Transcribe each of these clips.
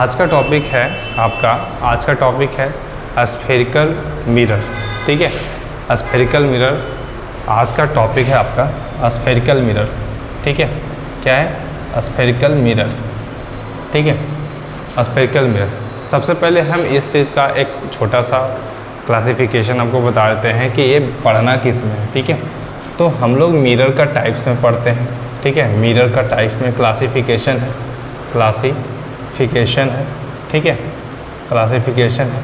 आज का टॉपिक है स्फेरिकल मिरर। ठीक है, स्फेरिकल मिरर आज का टॉपिक है आपका स्फेरिकल मिरर। ठीक है, क्या है स्फेरिकल मिरर। ठीक है, स्फेरिकल मिरर। सबसे पहले हम इस चीज़ का एक छोटा सा क्लासिफिकेशन आपको बता देते हैं कि ये पढ़ना किस में है। ठीक है, तो हम लोग मिरर का टाइप्स में पढ़ते हैं। ठीक है, मिरर का टाइप्स में क्लासिफिकेशन है। ठीक है, क्लासिफिकेशन है।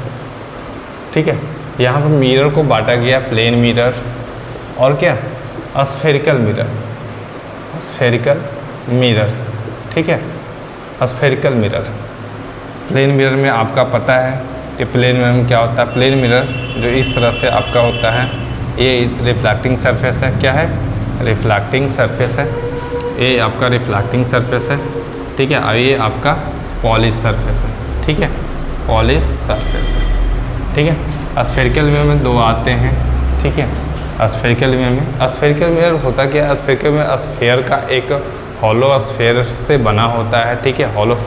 ठीक है, यहाँ पर मिरर को बांटा गया प्लेन मिरर और क्या स्फेरिकल मिरर। ठीक है, स्फेरिकल मिरर। प्लेन मिरर में आपका पता है कि प्लेन मिरर में क्या होता है। प्लेन मिरर जो इस तरह से आपका होता है, ये रिफ्लेक्टिंग सरफेस है। क्या है? रिफ्लेक्टिंग सरफेस है। ये आपका रिफ्लेक्टिंग सरफेस है। ठीक है, और ये आपका पॉलिश सरफेस है। ठीक है, पॉलिश सरफेस है। ठीक है, स्फेरिकल मिरर में दो आते हैं। ठीक है, स्फेरिकल मिरर होता क्या है? स्फेरिकल मिरर स्फेयर का एक हॉलो स्फेयर से बना होता है। ठीक है, हॉलो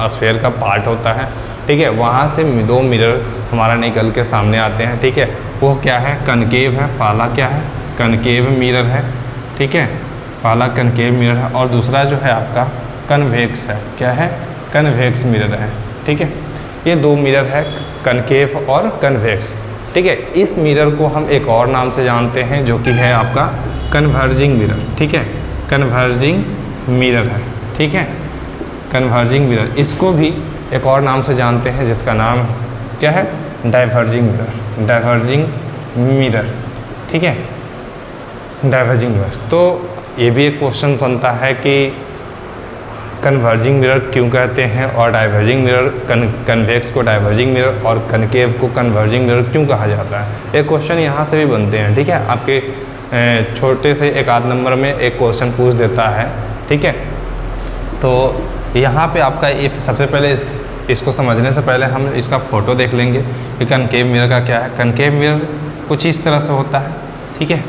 स्फेयर का पार्ट होता है। ठीक है, वहाँ से दो मिरर हमारा निकल के सामने आते हैं। ठीक है, वो क्या है? कनकेव है। पहला क्या है? कनकेव मिरर है। ठीक है, पहला कनकेव मिरर है और दूसरा जो है आपका कन्वेक्स है। क्या है? कन्वेक्स मिरर है। ठीक है, ये दो मिरर है, कनकेव और कन्वेक्स। ठीक है, इस मिरर को हम एक और नाम से जानते हैं जो कि है आपका कन्वर्जिंग मिरर। ठीक है, कन्वर्जिंग मिरर है। ठीक है, कन्वर्जिंग मिरर। इसको भी एक और नाम से जानते हैं जिसका नाम क्या है? Diverging mirror. Diverging mirror. ठीक है, डाइवर्जिंग मिरर। तो ये भी एक क्वेश्चन बनता है कि कन्वर्जिंग मिरर क्यों कहते हैं और डाइवर्जिंग मिरर कन्वेक्स को डाइवर्जिंग मिरर और कनकेव को कन्वर्जिंग मिरर क्यों कहा जाता है। एक क्वेश्चन यहाँ से भी बनते हैं। ठीक है, आपके छोटे से एक आध नंबर में एक क्वेश्चन पूछ देता है। ठीक है, तो यहाँ पे आपका ये सबसे पहले इसको समझने से पहले हम इसका फ़ोटो देख लेंगे कि कनकेव मिरर का क्या है। कनकेव मिरर कुछ इस तरह से होता है। ठीक है,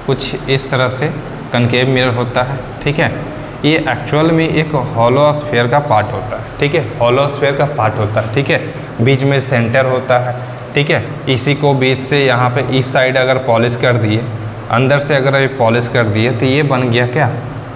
कुछ इस तरह से कनकेव मिरर होता है। ठीक है, ये एक्चुअल में एक हॉलो स्फेयर का पार्ट होता है। ठीक है, हॉलो स्फेयर का पार्ट होता है। ठीक है, बीच में सेंटर होता है। ठीक है, इसी को बीच से यहाँ पे इस साइड अगर पॉलिश कर दिए, अंदर से अगर ये पॉलिश कर दिए तो ये बन गया क्या?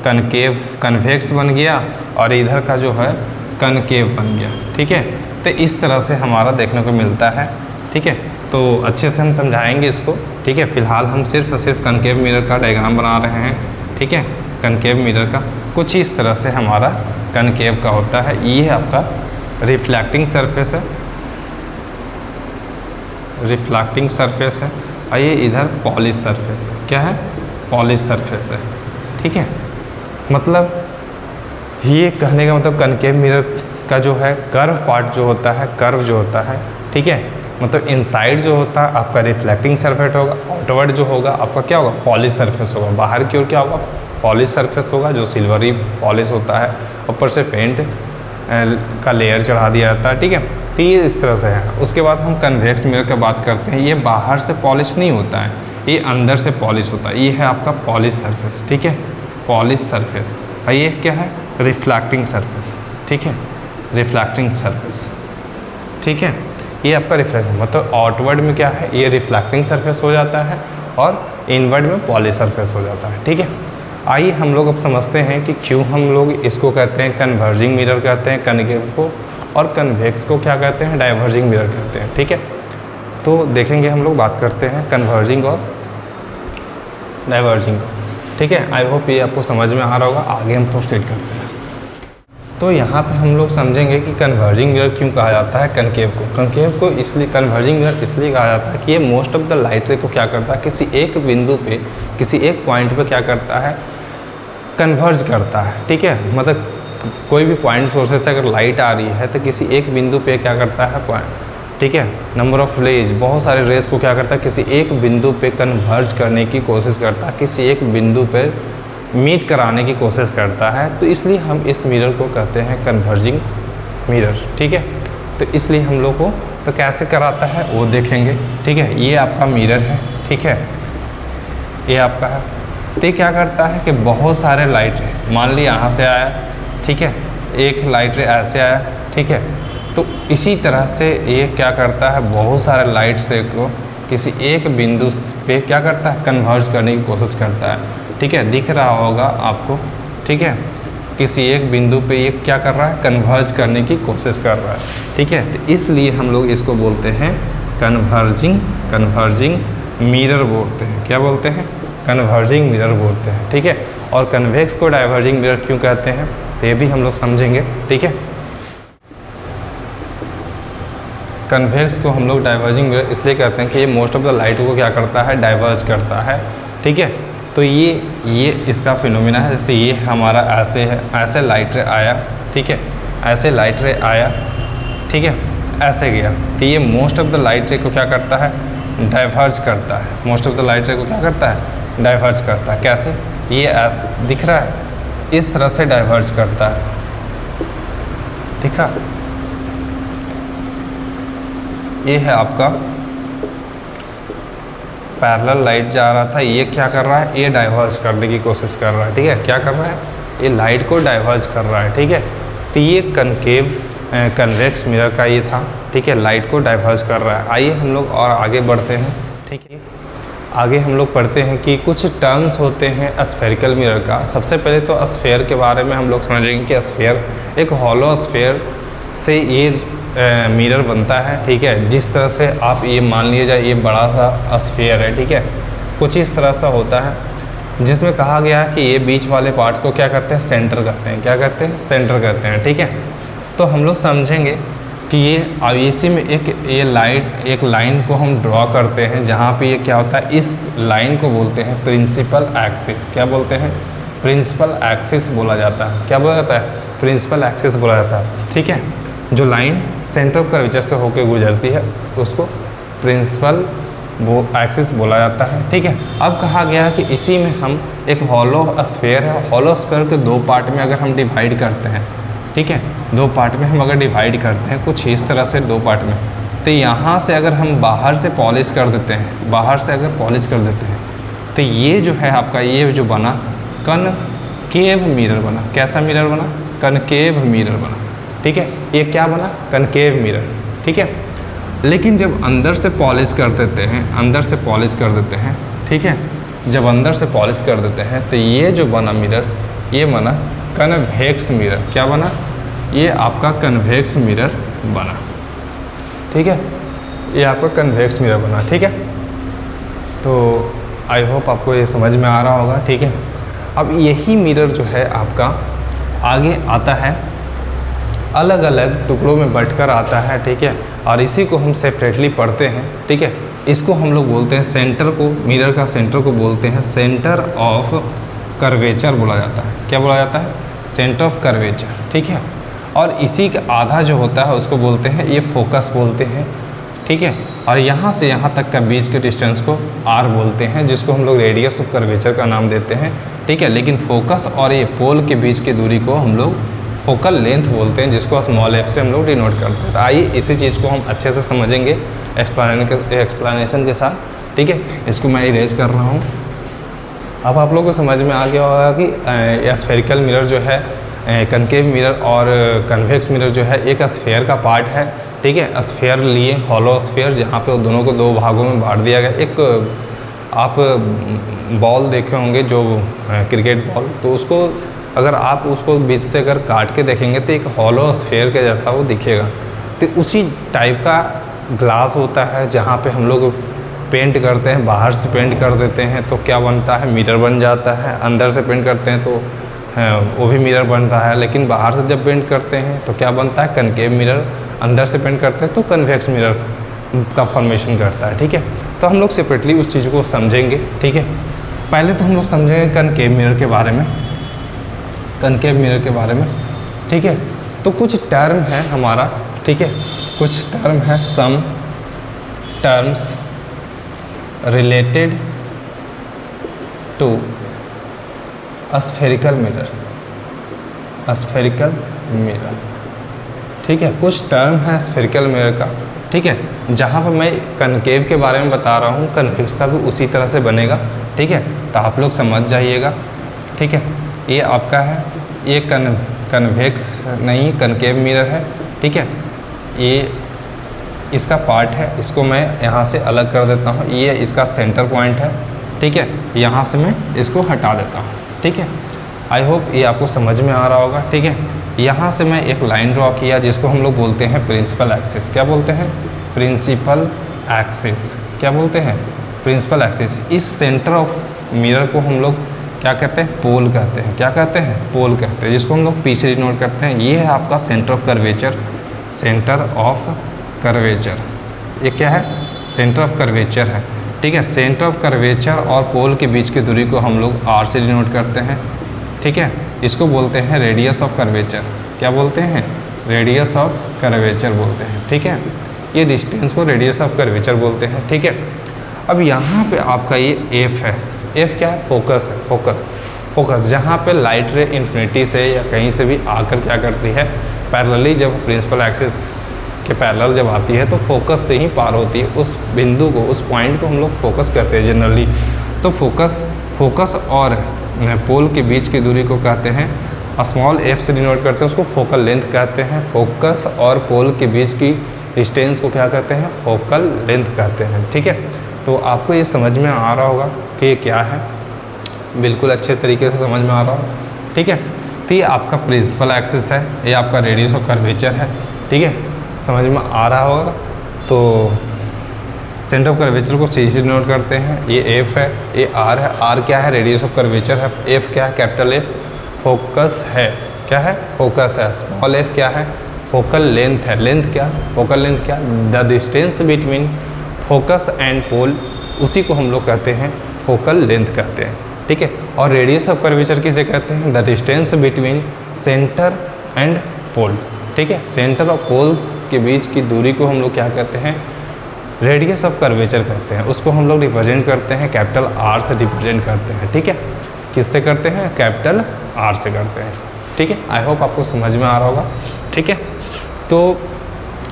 कनकेव, कन्वेक्स बन गया और इधर का जो है कनकेव बन गया। ठीक है, तो इस तरह से हमारा देखने को मिलता है। ठीक है, तो अच्छे से हम समझाएंगे इसको। ठीक है, फिलहाल हम सिर्फ कनकेव मिरर का डायग्राम बना रहे हैं। ठीक है, कनकेव मिरर का कुछ इस तरह से हमारा कनकेव का होता है। ये आपका रिफ्लेक्टिंग सरफेस है। रिफ्लेक्टिंग सरफेस है और ये इधर पॉलिश सरफेस है। क्या है? पॉलिश सरफेस है। ठीक है, मतलब ये कहने का मतलब कनकेव मिरर का जो है कर्व पार्ट जो होता है, कर्व जो होता है, ठीक है, मतलब इनसाइड जो होता है आपका रिफ्लेक्टिंग सरफेस होगा, आउटवर्ड जो होगा आपका क्या होगा? पॉलिश सरफेस होगा। बाहर की ओर क्या होगा? पॉलिश सरफेस होगा जो सिल्वरी पॉलिश होता है, ऊपर से पेंट का लेयर चढ़ा दिया जाता है। ठीक है, तो ये इस तरह से है। उसके बाद हम कन्वेक्स मिरर की बात करते हैं। ये बाहर से पॉलिश नहीं होता है, ये अंदर से पॉलिश होता है। ये है आपका पॉलिश सरफेस। ठीक है, पॉलिश सरफेस। और ये क्या है? Reflecting surface. ठीक है, रिफ्लेक्टिंग सरफेस। ठीक है, ये आपका रिफ्लेक्टिंग मतलब आउटवर्ड में क्या है? ये रिफ्लेक्टिंग सरफेस हो जाता है और इनवर्ड में पॉलिश सरफेस हो जाता है। ठीक है, आइए हम लोग अब समझते हैं कि क्यों हम लोग इसको कहते हैं कन्वर्जिंग मिरर कहते हैं कनकेव को, और कन्वेक्स को क्या कहते हैं? डाइवर्जिंग मिरर कहते हैं। ठीक है, तो देखेंगे हम लोग, बात करते हैं कन्वर्जिंग और डाइवर्जिंग को। ठीक है, आई होप ये आपको समझ में आ रहा होगा। आगे हम प्रोसीड करते हैं। तो यहाँ पे हम लोग समझेंगे कि कन्वर्जिंग मिरर क्यों कहा जाता है कनकेव को। कनकेव को इसलिए कन्वर्जिंग मिरर इसलिए कहा जाता है कि ये मोस्ट ऑफ द लाइट रे को क्या करता है? किसी एक बिंदु पे, किसी एक पॉइंट पे क्या करता है? कन्वर्ज करता है। ठीक है, मतलब कोई भी पॉइंट सोर्सेस से अगर लाइट आ रही है तो किसी एक बिंदु पे क्या करता है? पॉइंट। ठीक है, नंबर ऑफ रेज, बहुत सारे रेज को क्या करता है? किसी एक बिंदु पे कन्वर्ज करने की कोशिश करता है, किसी एक बिंदु पे मीट कराने की कोशिश करता है। तो इसलिए हम इस मिरर को कहते हैं कन्वर्जिंग मिरर। ठीक है, तो इसलिए हम लोग को तो कैसे कराता है वो देखेंगे। ठीक है, ये आपका मिरर है। ठीक है, ये आपका है। तो ये क्या करता है कि बहुत सारे लाइट है, मान ली यहाँ से आया। ठीक है, एक लाइट रे ऐसे आया। ठीक है, तो इसी तरह से ये क्या करता है, बहुत सारे लाइट से को किसी एक बिंदु पे क्या करता है, कन्वर्ज करने की कोशिश करता है। ठीक है, दिख रहा होगा आपको। ठीक है, किसी एक बिंदु पे ये क्या कर रहा है, कन्वर्ज करने की कोशिश कर रहा है। ठीक है, तो इसलिए हम लोग इसको बोलते हैं कन्वर्जिंग मिरर बोलते हैं। क्या बोलते हैं, कन्वर्जिंग मिरर बोलते हैं। ठीक है, और कन्वेक्स को डाइवर्जिंग मिरर क्यों कहते हैं, तो ये भी हम लोग समझेंगे। ठीक है, कन्वेक्स को हम लोग डाइवर्जिंग मिरर इसलिए कहते हैं कि ये मोस्ट ऑफ द लाइट को क्या करता है, डाइवर्ज करता है। ठीक है, तो ये इसका फिनोमिना है। जैसे ये हमारा ऐसे है, ऐसे लाइट रे आया। ठीक है, ऐसे लाइट रे आया। ठीक है, ऐसे गया, तो ये मोस्ट ऑफ द लाइट रे को क्या करता है, डाइवर्ज करता है। मोस्ट ऑफ द लाइट रे को क्या करता है, डाइवर्ज करता है। कैसे, ये ऐसे दिख रहा है, इस तरह से डाइवर्ज करता है। दिखा, ये है आपका पैरेलल लाइट जा रहा था, ये क्या कर रहा है, ये डाइवर्ज करने की कोशिश कर रहा है। ठीक है, क्या कर रहा है, ये लाइट को डाइवर्ज कर रहा है। ठीक है, तो ये कनकेव कन्वेक्स मिरर का ये था। ठीक है, लाइट को डाइवर्ज कर रहा है। आइए हम लोग और आगे बढ़ते हैं। ठीक है, आगे हम लोग पढ़ते हैं कि कुछ टर्म्स होते हैं स्फेरिकल मिरर का। सबसे पहले तो स्फेयर के बारे में हम लोग समझेंगे कि स्फेयर एक हॉलो स्फेयर से ये मिरर बनता है। ठीक है, जिस तरह से आप ये मान लिया जाए, ये बड़ा सा स्फेयर है। ठीक है, कुछ इस तरह सा होता है जिसमें कहा गया है कि ये बीच वाले पार्ट्स को क्या करते हैं, सेंटर करते हैं। क्या करते हैं, सेंटर करते हैं। ठीक है, तो हम लोग समझेंगे कि ये अब इसी में एक लाइन को हम ड्रॉ करते हैं, जहाँ पे ये क्या होता है, इस लाइन को बोलते हैं प्रिंसिपल एक्सिस। क्या बोलते हैं, प्रिंसिपल एक्सिस बोला जाता है। क्या बोला जाता है, प्रिंसिपल एक्सिस बोला जाता है। ठीक है, जो लाइन सेंटर ऑफ कर्वेचर से होकर गुजरती है उसको प्रिंसिपल एक्सिस बोला जाता है। ठीक है, अब कहा गया कि इसी में हम एक हॉलो स्फेयर है, हॉलो स्फेयर के दो पार्ट में अगर हम डिवाइड करते हैं। ठीक है, दो पार्ट में हम अगर डिवाइड करते हैं कुछ इस तरह से दो पार्ट में, तो यहाँ से अगर हम बाहर से पॉलिश कर देते हैं, बाहर से अगर पॉलिश कर देते हैं, तो ये जो है आपका ये जो बना कनकेव मिरर बना। कैसा मिरर बना, कनकेव मिरर बना। ठीक है, ये क्या बना, कनकेव मिरर। ठीक है, लेकिन जब अंदर से पॉलिश कर देते हैं, अंदर से पॉलिश कर देते हैं, ठीक है, जब अंदर से पॉलिश कर देते हैं तो ये जो बना मिरर, ये बना कन्वेक्स मिरर। क्या बना, ये आपका कन्वेक्स मिरर बना। ठीक है, ये आपका कन्वेक्स मिरर बना। ठीक है, तो आई होप आपको ये समझ में आ रहा होगा। ठीक है, अब यही मिरर जो है आपका आगे आता है, अलग अलग टुकड़ों में बंटकर आता है। ठीक है, और इसी को हम सेपरेटली पढ़ते हैं। ठीक है, इसको हम लोग बोलते हैं सेंटर को, मिरर का सेंटर को बोलते हैं सेंटर ऑफ कर्वेचर बोला जाता है। क्या बोला जाता है, सेंटर ऑफ कर्वेचर। ठीक है, और इसी का आधा जो होता है उसको बोलते हैं, ये फोकस बोलते हैं। ठीक है, और यहाँ से यहाँ तक का बीच के डिस्टेंस को आर बोलते हैं, जिसको हम लोग रेडियस ऑफ कर्वेचर का नाम देते हैं। ठीक है, लेकिन फोकस और ये पोल के बीच की दूरी को हम लोग फोकल लेंथ बोलते हैं, जिसको स्मॉल एफ से हम लोग डिनोट करते हैं। तो आइए इसी चीज़ को हम अच्छे से समझेंगे एक्सप्लेनेशन के साथ। ठीक है, इसको मैं इरेज कर रहा हूँ। अब आप लोगों को समझ में आ गया होगा कि स्फेरिकल मिरर जो है, कनकेव मिरर और कन्वेक्स मिरर जो है एक स्फेयर का पार्ट है। ठीक है, स्फेयर लिए हॉलो स्फेयर, जहाँ पे दोनों को दो भागों में बांट दिया गया। एक आप बॉल देखे होंगे जो क्रिकेट बॉल, तो उसको अगर आप उसको बीच से अगर काट के देखेंगे तो एक हॉलो स्फेयर के जैसा वो दिखेगा। तो उसी टाइप का ग्लास होता है, जहाँ पे हम लोग पेंट करते हैं, बाहर से पेंट कर देते हैं तो क्या बनता है, मिरर बन जाता है। अंदर से पेंट करते हैं तो वो भी मिरर बनता है, लेकिन बाहर से जब पेंट करते हैं तो क्या बनता है, कनकेव मिरर। अंदर से पेंट करते हैं तो कन्वेक्स मिरर का फॉर्मेशन करता है। ठीक है, तो हम लोग सेपरेटली उस चीज़ को समझेंगे। ठीक है, पहले तो हम लोग समझेंगे कनकेव मिरर के बारे में, कनकेव मिरर के बारे में। ठीक है, तो कुछ टर्म है हमारा। ठीक है, कुछ टर्म है, some terms related to spherical mirror, spherical mirror. ठीक है, कुछ टर्म है स्फेरिकल मिरर का। ठीक है, जहाँ पर मैं कनकेव के बारे में बता रहा हूँ, कन्वेक्स का भी उसी तरह से बनेगा। ठीक है, तो आप लोग समझ जाइएगा। ठीक है, ये आपका है, ये कन्वेक्स नहीं कनकेव मिरर है। ठीक है, ये इसका पार्ट है, इसको मैं यहाँ से अलग कर देता हूँ, ये इसका सेंटर पॉइंट है, ठीक है। यहाँ से मैं इसको हटा देता हूँ, ठीक है। आई होप ये आपको समझ में आ रहा होगा, ठीक है। यहाँ से मैं एक लाइन ड्रॉ किया जिसको हम लोग बोलते हैं प्रिंसिपल एक्सिस। क्या बोलते हैं? Principal axis. क्या बोलते हैं? Principal axis. इस सेंटर ऑफ मिरर को हम लोग क्या कहते हैं? पोल कहते हैं। क्या कहते हैं? पोल कहते हैं, जिसको हम लोग पी से डिनोट करते हैं। ये है आपका centre of curvature. Centre of curvature, ये क्या है? सेंटर ऑफ कर्वेचर है, ठीक है। सेंटर ऑफ कर्वेचर और पोल के बीच की दूरी को हम लोग आर से डिनोट करते हैं, ठीक है। इसको बोलते हैं रेडियस ऑफ कर्वेचर। क्या बोलते हैं? रेडियस ऑफ कर्वेचर बोलते हैं, ठीक है। ये डिस्टेंस को रेडियस ऑफ कर्वेचर बोलते हैं, ठीक है। अब यहाँ पे आपका ये एफ है। एफ क्या है? फोकस है। फोकस, फोकस जहाँ पे लाइट रे इन्फिनिटी से या कहीं से भी आकर क्या करती है, पैरेलली जब प्रिंसिपल एक्सिस के पैरेलल जब आती है तो फोकस से ही पार होती है। उस बिंदु को, उस पॉइंट को हम लोग फोकस कहते हैं जनरली। तो फोकस और पोल के बीच की दूरी को कहते हैं, स्मॉल एफ से डिनोट करते हैं, उसको फोकल लेंथ कहते हैं। फोकस और पोल के बीच की डिस्टेंस को क्या कहते हैं? फोकल लेंथ कहते हैं, ठीक है। तो आपको ये समझ में आ रहा होगा कि ये क्या है, बिल्कुल अच्छे तरीके से समझ में आ रहा होगा, ठीक है। तो ये आपका प्रिंसिपल एक्सिस है, ये आपका रेडियस ऑफ कर्वेचर है, ठीक है। समझ में आ रहा होगा। तो सेंटर ऑफ कर्वेचर को सी से डिनोट करते हैं, ये एफ है, ये आर है। आर क्या है? रेडियस ऑफ कर्वेचर है। एफ क्या है? Capital F. फोकस है, क्या है? फोकस है। स्मॉल एफ क्या है? फोकल लेंथ है। लेंथ क्या? फोकल लेंथ क्या? The distance between focus and pole, उसी को हम लोग कहते हैं फोकल लेंथ कहते हैं, ठीक है। और रेडियस ऑफ कर्वेचर किसे कहते हैं? The distance between centre and pole, ठीक है। सेंटर और पोल्स के बीच की दूरी को हम लोग क्या कहते हैं? रेडियस ऑफ कर्वेचर कहते हैं। उसको हम लोग रिप्रेजेंट करते हैं कैपिटल आर से रिप्रेजेंट करते हैं, ठीक है। किससे करते हैं? कैपिटल आर से करते हैं, ठीक है। आई होप आपको समझ में आ रहा होगा, ठीक है। तो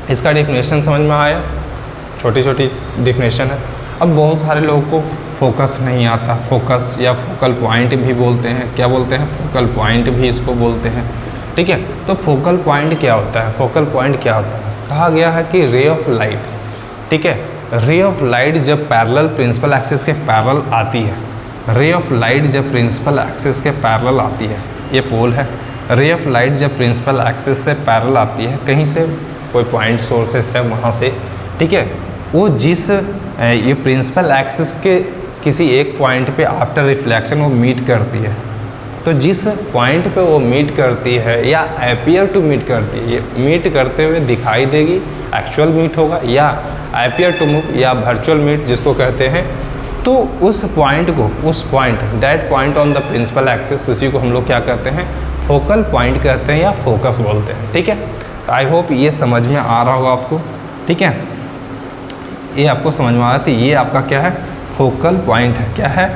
इसका डेफिनेशन समझ में आया, छोटी छोटी डेफिनेशन है। अब बहुत सारे लोगों को फोकस नहीं आता, फोकस या फोकल पॉइंट भी बोलते हैं। क्या बोलते हैं? फोकल पॉइंट भी इसको बोलते हैं, ठीक है। तो फोकल पॉइंट क्या होता है? फोकल पॉइंट क्या होता है? कहा गया है कि रे ऑफ लाइट, ठीक है। रे ऑफ लाइट जब पैरेलल प्रिंसिपल एक्सिस के पैरेलल आती है, रे ऑफ लाइट जब प्रिंसिपल एक्सिस के पैरेलल आती है, ये पोल है। रे ऑफ लाइट जब प्रिंसिपल एक्सिस से पैरेलल आती है, कहीं से कोई पॉइंट सोर्सेस है वहाँ से, ठीक है, वो जिस ये प्रिंसिपल एक्सिस के किसी एक पॉइंट पे आफ्टर रिफ्लेक्शन वो मीट करती है, तो जिस पॉइंट पे वो मीट करती है या अपीयर टू मीट करती है, ये मीट करते हुए दिखाई देगी, एक्चुअल मीट होगा, या अपीयर टू मूव या वर्चुअल मीट जिसको कहते हैं। तो उस पॉइंट को, उस point, that point on the principal axis, उसी को हम लोग क्या कहते हैं? फोकल पॉइंट कहते हैं या फोकस बोलते हैं, ठीक है। तो आई होप ये समझ में आ रहा होगा आपको, ठीक है। ये आपको समझ में आ रहा है। ये आपका क्या है? फोकल पॉइंट है। क्या है?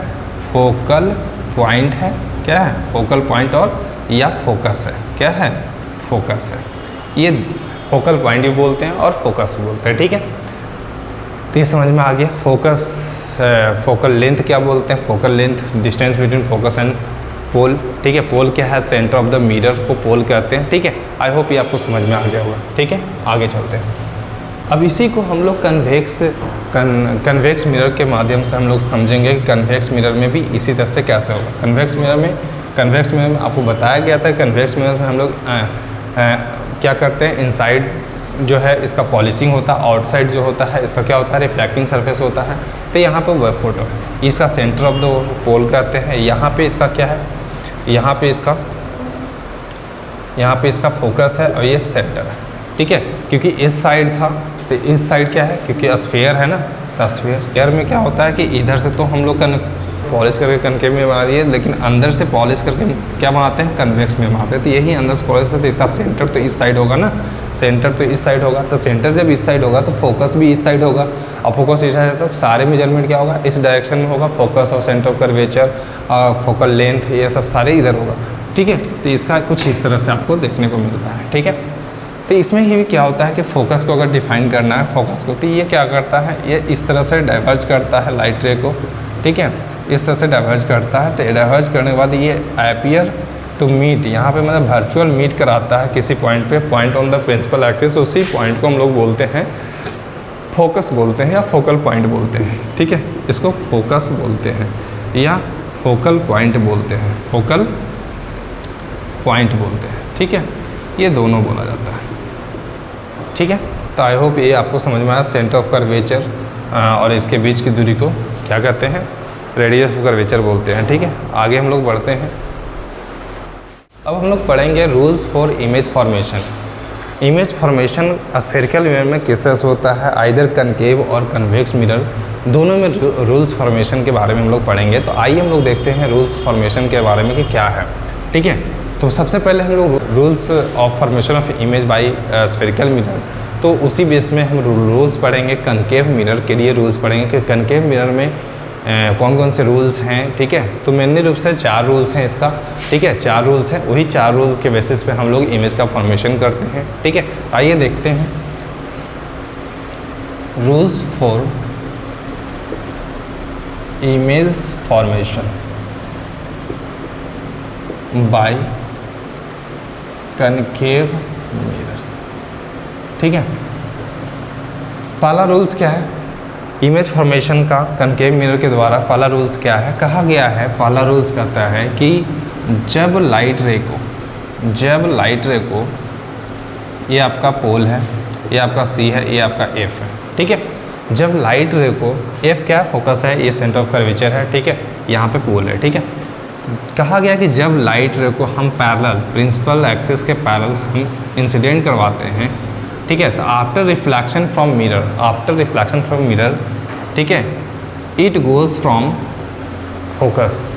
फोकल पॉइंट है। क्या है? फोकल पॉइंट और या फोकस है। क्या है? फोकस है। ये फोकल पॉइंट भी बोलते हैं और फोकस भी बोलते हैं, ठीक है। तो ये समझ में आ गया। फोकस, फोकल लेंथ क्या बोलते हैं? Focal length distance between focus and pole, ठीक है। पोल क्या है? सेंटर ऑफ द मिरर को पोल कहते हैं, ठीक है। आई होप ये आपको समझ में आ गया होगा, ठीक है। आगे चलते हैं। अब इसी को हम लोग कन्वेक्स मिरर के माध्यम से हम लोग समझेंगे कि कन्वेक्स मिरर में भी इसी तरह से कैसे होगा। कन्वेक्स मिरर में आपको बताया गया था, कन्वेक्स मिरर में हम लोग क्या करते हैं, इनसाइड जो है इसका पॉलिशिंग होता है, आउटसाइड जो होता है इसका क्या होता है, रिफ्लेक्टिंग सरफेस होता है। तो यहाँ पे वह फोटो है, इसका सेंटर ऑफ द पोल कहते हैं। यहाँ पे इसका क्या है, यहाँ पे इसका फोकस है और ये सेंटर है, ठीक है। क्योंकि इस साइड था तो इस साइड क्या है, क्योंकि स्फीयर है ना, तो स्फीयर में क्या होता है कि इधर से तो हम लोग पॉलिश करके कनकेव में बना दिए, लेकिन अंदर से पॉलिश करके क्या बनाते हैं, कन्वेक्स में बनाते हैं। तो यही अंदर से पॉलिश है, तो इसका सेंटर तो इस साइड होगा ना, सेंटर तो इस साइड होगा। तो सेंटर जब इस साइड होगा तो फोकस भी इस साइड होगा, और फोकस इस साइड, तो सारे मेजरमेंट क्या होगा, इस डायरेक्शन में होगा। फोकस और सेंटर ऑफ कर्वेचर और फोकल लेंथ, ये सब सारे इधर होगा, ठीक है। तो इसका कुछ इस तरह से आपको देखने को मिलता है, ठीक है। तो इसमें ही भी क्या होता है कि फोकस को अगर डिफाइन करना है, फोकस को, तो ये क्या करता है, ये इस तरह से डाइवर्ज करता है लाइट रे को, ठीक है, इस तरह से डाइवर्ज करता है। तो डाइवर्ज करने के बाद ये अपीयर टू मीट, यहाँ पे मतलब वर्चुअल मीट कराता है किसी पॉइंट पे, point on the principal axis, उसी पॉइंट को हम लोग बोलते हैं फोकस बोलते हैं या फोकल पॉइंट बोलते हैं। ठीक है, इसको फोकस बोलते हैं या फोकल पॉइंट बोलते हैं, फोकल पॉइंट बोलते हैं। ठीक है, ये दोनों बोला जाता है। ठीक है, तो आई होप ये आपको समझ में आया। सेंटर ऑफ कर्वेचर और इसके बीच की दूरी को क्या कहते हैं, रेडियस ऑफ कर्वेचर बोलते हैं। ठीक है, आगे हम लोग बढ़ते हैं। अब हम लोग पढ़ेंगे rules for image formation. Image formation spherical mirror में किस तरह से होता है, आइदर कनकेव और कन्वेक्स मिरर, दोनों में रूल्स फॉर्मेशन के बारे में हम लोग पढ़ेंगे। तो आइए हम लोग देखते हैं रूल्स फॉर्मेशन के बारे में कि क्या है। ठीक है, तो सबसे पहले हम लोग rules of formation of image by spherical mirror, तो उसी बेस में हम रूल्स पढ़ेंगे। कनकेव मिरर के लिए रूल्स पढ़ेंगे कि कनकेव मिरर में कौन कौन से रूल्स हैं। ठीक है, तो मेनली रूप से 4 रूल्स हैं इसका। ठीक है, 4 रूल्स हैं, वही 4 रूल के बेसिस पे हम लोग इमेज का फॉर्मेशन करते हैं। ठीक है, आइए देखते हैं rules for image formation by concave mirror. ठीक है, पहला रूल्स क्या है इमेज फॉर्मेशन का कनकेव मिरर के द्वारा? पहला रूल्स क्या है, कहा गया है, पहला रूल्स कहता है कि जब लाइट रे को ये आपका पोल है, ये आपका सी है, ये आपका एफ है। ठीक है, जब लाइट रे को, एफ क्या फोकस है, ये सेंटर ऑफ कर्वेचर है। ठीक है, यहाँ पे पोल है। ठीक है, कहा गया कि जब लाइट रे को हम पैरेलल, प्रिंसिपल एक्सिस के पैरेलल हम इंसिडेंट करवाते हैं, ठीक है, तो आफ्टर रिफ्लेक्शन फ्रॉम मिरर, ठीक है, it goes from focus,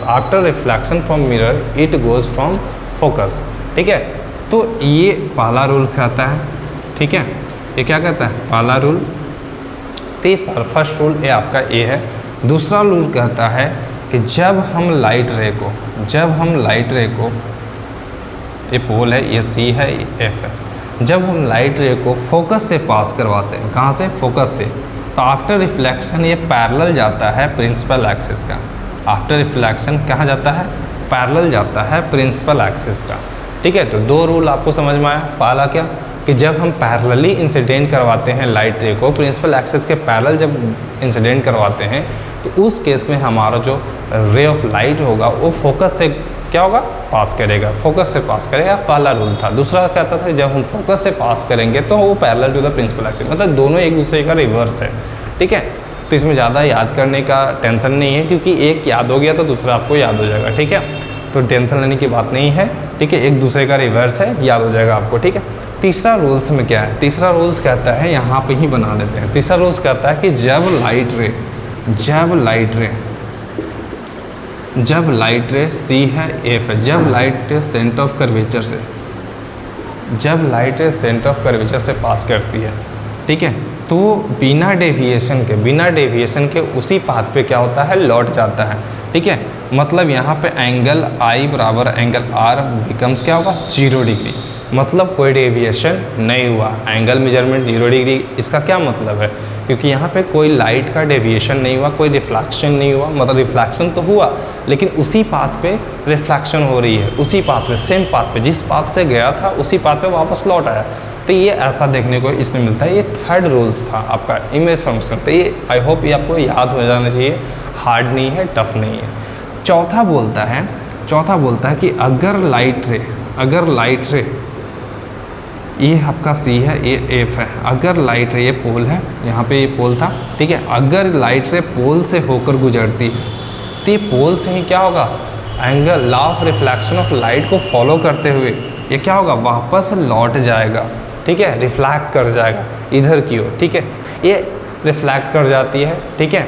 after reflection from mirror it goes from focus. ठीक है, तो ये पहला रूल कहता है। ठीक है, ये क्या कहता है, पहला रूल। तो फर्स्ट रूल ये आपका ए है। दूसरा रूल कहता है कि जब हम लाइट रे को, ये पोल है, ये सी है, ये एफ है, जब हम लाइट रे को फोकस से पास करवाते हैं, कहाँ से, फोकस से, तो आफ्टर रिफ्लेक्शन ये पैरेलल जाता है प्रिंसिपल एक्सिस का। आफ्टर रिफ्लेक्शन कहाँ जाता है, पैरेलल जाता है प्रिंसिपल एक्सिस का। ठीक है, तो 2 रूल आपको समझ में आया। पहला क्या कि जब हम पैरेलली इंसिडेंट करवाते हैं लाइट रे को, प्रिंसिपल एक्सिस के पैरेलल जब इंसिडेंट करवाते हैं, तो उस केस में हमारा जो रे ऑफ लाइट होगा वो फोकस से क्या होगा, पास करेगा, फोकस से पास करेगा। पहला रूल था। दूसरा कहता था जब हम फोकस से पास करेंगे तो वो parallel to the principal axis, मतलब दोनों एक दूसरे का रिवर्स है। ठीक है, तो इसमें ज़्यादा याद करने का टेंशन नहीं है, क्योंकि एक याद हो गया तो दूसरा आपको याद हो जाएगा। ठीक है, तो टेंशन लेने की बात नहीं है। ठीक है, एक दूसरे का रिवर्स है, याद हो जाएगा आपको। ठीक है, तीसरा रूल्स में क्या है, तीसरा रूल्स कहता है, यहाँ पे ही बना लेते हैं। तीसरा रूल्स कहता है कि जब लाइट रे सी है, एफ है, जब लाइट रे सेंटर ऑफ कर्वेचर से पास करती है, ठीक है, तो बिना डेविएशन के उसी पाथ पे क्या होता है, लौट जाता है। ठीक है, मतलब यहाँ पे एंगल आई बराबर एंगल आर बिकम्स क्या होगा, 0 डिग्री, मतलब कोई डेविएशन नहीं हुआ, एंगल मेजरमेंट 0 डिग्री। इसका क्या मतलब है, क्योंकि यहाँ पे कोई लाइट का डेविएशन नहीं हुआ, कोई रिफ्लेक्शन नहीं हुआ, मतलब रिफ्लेक्शन तो हुआ लेकिन उसी पाथ पे रिफ्लेक्शन हो रही है, उसी पाथ पे, सेम पाथ पे, जिस पाथ से गया था उसी पाथ पे वापस लौट आया। तो ये ऐसा देखने को इसमें मिलता है। ये थर्ड रूल्स था आपका इमेज फॉर्मेशन। तो ये आई होप ये आपको याद हो जाना चाहिए, हार्ड नहीं है, टफ नहीं है। चौथा बोलता है कि अगर लाइट रे ये आपका सी है, ये एफ है, अगर लाइट रे, ये पोल है, यहाँ पे ये पोल था। ठीक है, अगर लाइट रे पोल से होकर गुजरती है तो ये पोल से ही क्या होगा, angle, law of reflection of light को फॉलो करते हुए ये क्या होगा, वापस लौट जाएगा। ठीक है, रिफ्लेक्ट कर जाएगा इधर की ओर। ठीक है, ये रिफ्लेक्ट कर जाती है। ठीक है,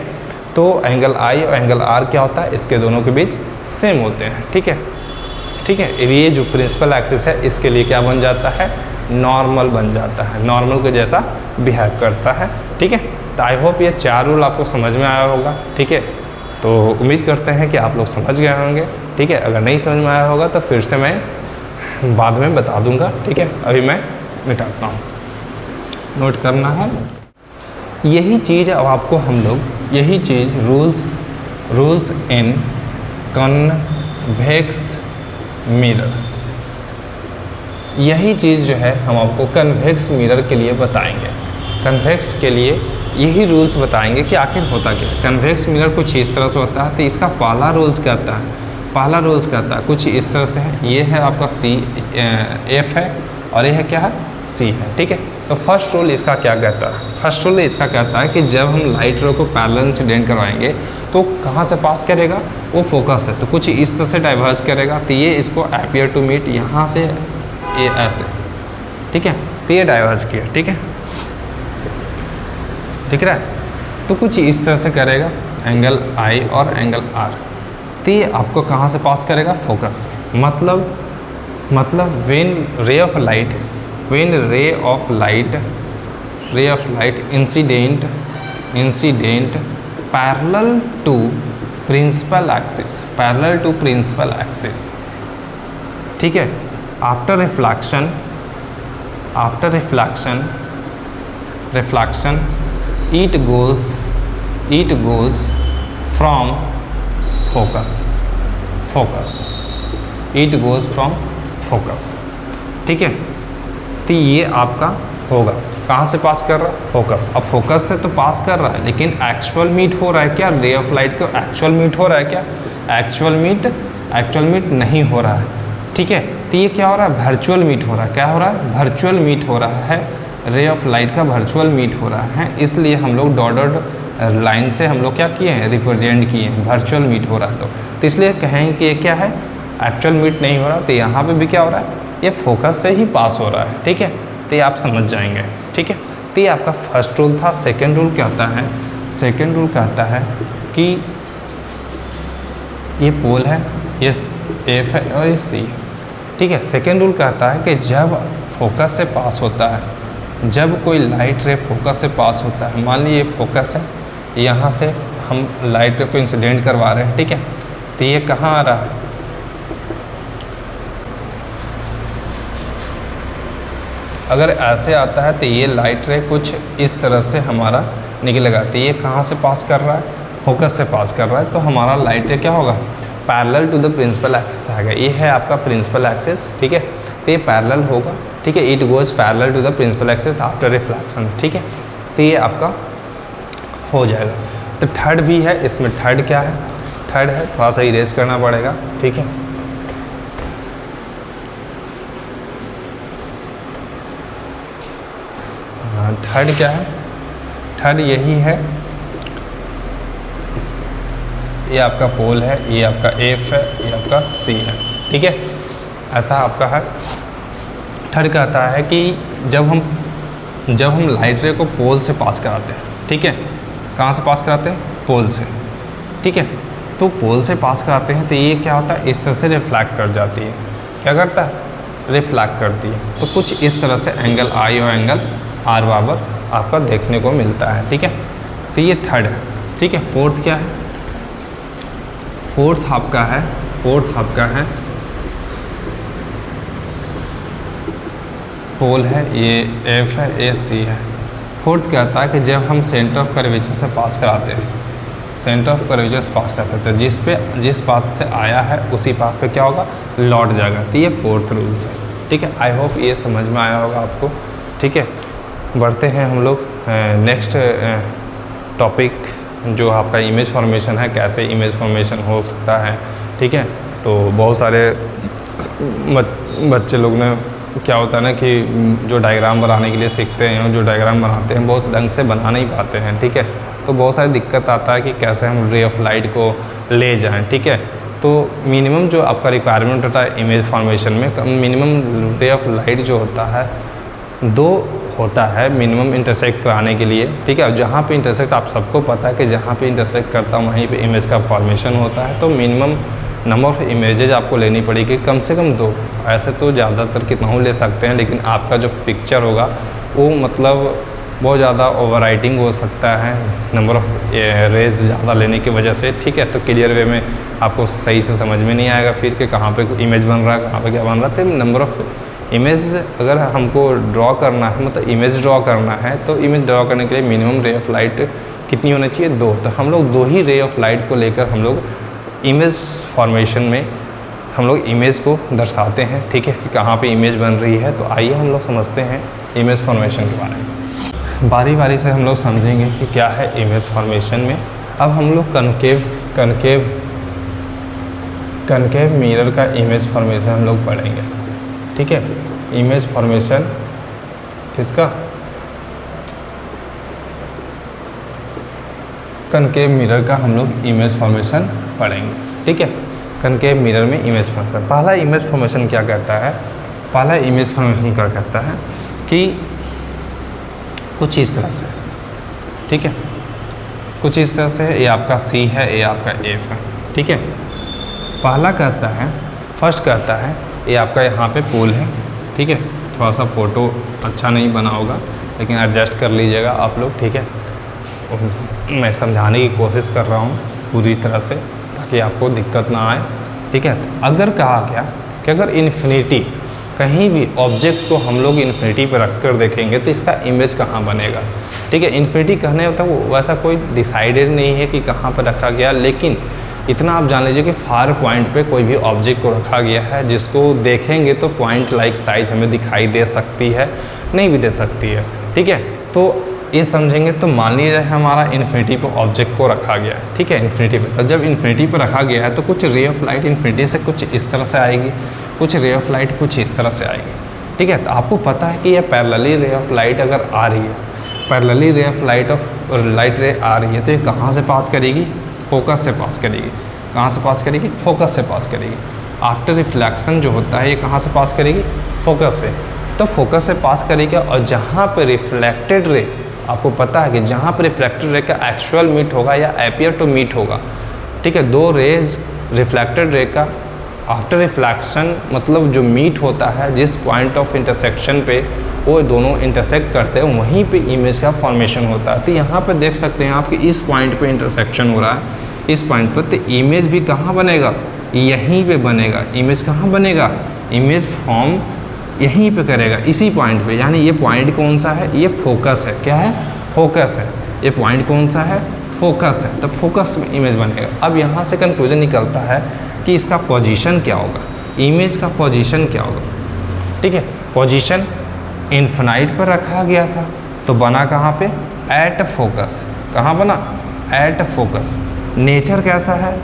तो एंगल आई और एंगल आर क्या होता है, इसके दोनों के बीच सेम होते हैं। ठीक है, ये जो प्रिंसिपल एक्सिस है इसके लिए क्या बन जाता है, नॉर्मल बन जाता है, नॉर्मल के जैसा बिहेव करता है। ठीक है, तो आई होप ये 4 रूल आपको समझ में आया होगा। ठीक है, तो उम्मीद करते हैं कि आप लोग समझ गए होंगे। ठीक है, अगर नहीं समझ में आया होगा तो फिर से मैं बाद में बता दूंगा। ठीक है, अभी मैं मिटाता हूँ, नोट करना है। यही चीज़ अब आपको हम लोग, यही चीज़ रूल्स इन कन्वेक्स मिरर। यही चीज़ जो है हम आपको कन्वेक्स मिरर के लिए बताएंगे। कन्वेक्स के लिए यही रूल्स बताएंगे कि आखिर होता क्या है। कन्वेक्स मिरर कुछ इस तरह से होता है, तो इसका पहला रूल्स कहता है, पहला रूल्स कहता है कुछ इस तरह से है। ये है आपका F है और ये है क्या है, C है, ठीक है। तो फर्स्ट रूल इसका क्या कहता है, फर्स्ट रूल इसका कहता है कि जब हम लाइट रे को पैरेलल इंसिडेंट करवाएंगे तो कहाँ से पास करेगा, वो फोकस है, तो कुछ इस तरह से डाइवर्ज करेगा। तो ये इसको अपीयर टू मीट यहाँ से ये ऐसे, ठीक है, तो ये डाइवर्ज किया, ठीक है, दिख रहा है। तो कुछ इस तरह से करेगा एंगल I और एंगल R। तो ये आपको कहाँ से पास करेगा, फोकस। मतलब when ray of light incident parallel to principal axis, ठीक है। After reflection it goes from focus, ठीक है। तो ये आपका होगा, कहाँ से पास कर रहा है, फोकस। अब फोकस से तो पास कर रहा है, लेकिन एक्चुअल मीट हो रहा है क्या, रे ऑफ लाइट को एक्चुअल मीट हो रहा है क्या, एक्चुअल मीट नहीं हो रहा है, ठीक है। तो ये क्या हो रहा है, वर्चुअल मीट हो रहा है। क्या हो रहा है, वर्चुअल मीट हो रहा है, रे ऑफ लाइट का वर्चुअल मीट हो रहा है। इसलिए हम लोग डॉटेड लाइन से हम लोग क्या किए हैं, रिप्रेजेंट किए हैं, वर्चुअल मीट हो रहा है। तो इसलिए कहेंगे कि ये क्या है, एक्चुअल मीट नहीं हो रहा। तो यहाँ पे भी क्या हो रहा है, ये फोकस से ही पास हो रहा है, ठीक है। तो ये आप समझ जाएंगे, ठीक है। तो ये आपका फर्स्ट रूल था। सेकेंड रूल कहता है कि ये पोल है, ये F है और ये C है, ठीक है। सेकेंड रूल कहता है कि जब फोकस से पास होता है, जब कोई लाइट रे फोकस से पास होता है, मान लीजिए फोकस है, यहाँ से हम लाइट रे को इंसिडेंट करवा रहे हैं, ठीक है। तो ये कहाँ आ रहा है, अगर ऐसे आता है तो ये लाइट रे कुछ इस तरह से हमारा निकलेगा। तो ये कहाँ से पास कर रहा है, फोकस से पास कर रहा है। तो हमारा लाइट रे क्या होगा, parallel to the principal axis आएगा। ये है आपका प्रिंसिपल एक्सिस, ठीक है। तो ये पैरेलल होगा, ठीक है। It goes parallel to the principal axis after reflection, ठीक है। तो ये आपका हो जाएगा। तो थर्ड भी है, इसमें थर्ड क्या है, थर्ड है, थोड़ा सा इरेज करना पड़ेगा, ठीक है। थर्ड क्या है, थर्ड यही है, ये आपका पोल है, ये आपका F है, ये आपका C है, ठीक है। ऐसा आपका है। थर्ड कहता है कि जब हम लाइट रे को पोल से पास कराते हैं, ठीक है, कहाँ से पास कराते हैं, पोल से, ठीक है। तो पोल से पास कराते हैं तो ये क्या होता है, इस तरह से रिफ्लेक्ट कर जाती है। क्या करता है, रिफ्लेक्ट करती है। तो कुछ इस तरह से एंगल I और एंगल R बराबर आपका देखने को मिलता है, ठीक है। तो ये थर्ड है, ठीक है। फोर्थ क्या है, फोर्थ आपका है पोल है, ये F है, ये C है। फोर्थ कहता है कि जब हम सेंटर ऑफ कर्वेचर से पास कराते हैं, सेंटर ऑफ कर्वेचर से पास करते थे, जिस पाथ से आया है उसी पाथ पे क्या होगा, लौट जाएगा। तो ये फोर्थ रूल्स है, ठीक है। आई होप ये समझ में आया होगा आपको, ठीक है। बढ़ते हैं हम लोग नेक्स्ट टॉपिक, जो आपका इमेज फॉर्मेशन है, कैसे इमेज फॉर्मेशन हो सकता है, ठीक है। तो बहुत सारे बच्चे लोग ने क्या होता है ना कि जो डायग्राम बनाने के लिए सीखते हैं और जो डायग्राम बनाते हैं बहुत ढंग से बना नहीं पाते हैं, ठीक है। तो बहुत सारी दिक्कत आता है कि कैसे हम रे ऑफ लाइट को ले जाएं, ठीक है। तो मिनिमम जो आपका रिक्वायरमेंट होता है इमेज फॉर्मेशन में, मिनिमम रे ऑफ लाइट जो होता है 2 होता है मिनिमम इंटरसेक्ट कराने के लिए, ठीक है। जहाँ पे इंटरसेक्ट आप सबको पता है कि जहाँ पे इंटरसेक्ट करता है वहीं पे इमेज का फॉर्मेशन होता है। तो मिनिमम नंबर ऑफ इमेजेज आपको लेनी पड़ेगी, कम से कम 2। ऐसे तो ज़्यादातर कितना ले सकते हैं, लेकिन आपका जो पिक्चर होगा वो मतलब बहुत ज़्यादा ओवर राइटिंग हो सकता है नंबर ऑफ रेज ज़्यादा लेने की वजह से, ठीक है। तो क्लियर वे में आपको सही से समझ में नहीं आएगा फिर कि कहाँ पे इमेज बन रहा है, कहाँ पे क्या बन रहा है। तो नंबर ऑफ इमेज अगर हमको ड्रॉ करना है, मतलब इमेज ड्रॉ करना है, तो इमेज ड्रॉ करने के लिए मिनिमम रे ऑफ लाइट कितनी होनी चाहिए, 2। तो हम लोग 2 ही रे ऑफ लाइट को लेकर हम लोग इमेज फॉर्मेशन में हम लोग इमेज को दर्शाते हैं, ठीक है, कि कहाँ पे इमेज बन रही है। तो आइए हम लोग समझते हैं इमेज फॉर्मेशन के बारे में। बारी बारी से हम लोग समझेंगे कि क्या है इमेज फॉर्मेशन में। अब हम लोग कनकेव मिरर का इमेज फॉर्मेशन हम लोग पढ़ेंगे, ठीक है। इमेज फॉर्मेशन किसका? कनकेव मिरर का हम लोग इमेज फॉर्मेशन पढ़ेंगे, ठीक है। कनकेव मिरर में इमेज फॉर्मेशन, पहला इमेज फॉर्मेशन क्या कहता है? पहला इमेज फॉर्मेशन क्या कहता है कि कुछ इस तरह से, ठीक है, कुछ इस तरह से, ये आपका C है, ये आपका F है, ठीक है। पहला कहता है, फर्स्ट कहता है, ये आपका यहाँ पे पोल है, ठीक है। थोड़ा सा फ़ोटो अच्छा नहीं बना होगा, लेकिन एडजस्ट कर लीजिएगा आप लोग, ठीक है। मैं समझाने की कोशिश कर रहा हूँ पूरी तरह से, ताकि आपको दिक्कत ना आए, ठीक है। अगर कहा गया कि अगर इन्फिनिटी, कहीं भी ऑब्जेक्ट को हम लोग इन्फिनिटी पर रख कर देखेंगे तो इसका इमेज कहाँ बनेगा, ठीक है। इन्फिनिटी कहने होता है वो वैसा कोई डिसाइडेड नहीं है कि कहाँ पर रखा गया, लेकिन इतना आप जान लीजिए कि फार पॉइंट पे कोई भी ऑब्जेक्ट को रखा गया है, जिसको देखेंगे तो पॉइंट लाइक साइज हमें दिखाई दे सकती है, नहीं भी दे सकती है, ठीक है। तो ये समझेंगे तो मान लीजिए हमारा इन्फिनिटी पर ऑब्जेक्ट को रखा गया है, ठीक है, इन्फिनिटी पर। तो जब इन्फिनिटी पर रखा गया है तो कुछ रे ऑफ लाइट इन्फिनिटी से कुछ इस तरह से आएगी, कुछ रे ऑफ लाइट कुछ इस तरह से आएगी, ठीक है। तो आपको पता है कि यह पैरेलली रे ऑफ लाइट अगर आ रही है, पैरेलली रे ऑफ लाइट रे आ रही है, तो ये कहाँ से पास करेगी? फोकस से पास करेगी। कहाँ से पास करेगी? फोकस से पास करेगी। आफ्टर रिफ्लेक्शन जो होता है ये कहाँ से पास करेगी? फोकस से। तो फोकस से पास करेगी, और जहाँ पर रिफ्लेक्टेड रे, आपको पता है कि जहाँ पर रिफ्लेक्टेड रे का एक्चुअल मीट होगा या एपियर टू मीट होगा, ठीक है, दो रेज रिफ्लेक्टेड रे का आफ्टर रिफ्लेक्शन मतलब जो मीट होता है, जिस पॉइंट ऑफ इंटरसेक्शन पे वो दोनों इंटरसेक्ट करते हैं, वहीं पे इमेज का फॉर्मेशन होता है। तो यहाँ पे देख सकते हैं आप कि इस पॉइंट पे इंटरसेक्शन हो रहा है, इस पॉइंट पर, तो इमेज भी कहाँ बनेगा? यहीं पे बनेगा। इमेज कहाँ बनेगा? इमेज फॉर्म यहीं पे करेगा, इसी पॉइंट पे। यानी ये पॉइंट कौन सा है? ये फोकस है। क्या है? फोकस है। ये पॉइंट कौन सा है? फोकस है। तो फोकस में इमेज बनेगा। अब यहाँ से कंक्लूजन निकलता है कि इसका पोजीशन क्या होगा, इमेज का पोजीशन क्या होगा, ठीक है। पोजीशन इन्फिनाइट पर रखा गया था, तो बना कहाँ पे? At focus. कहाँ बना? At focus. नेचर कैसा है?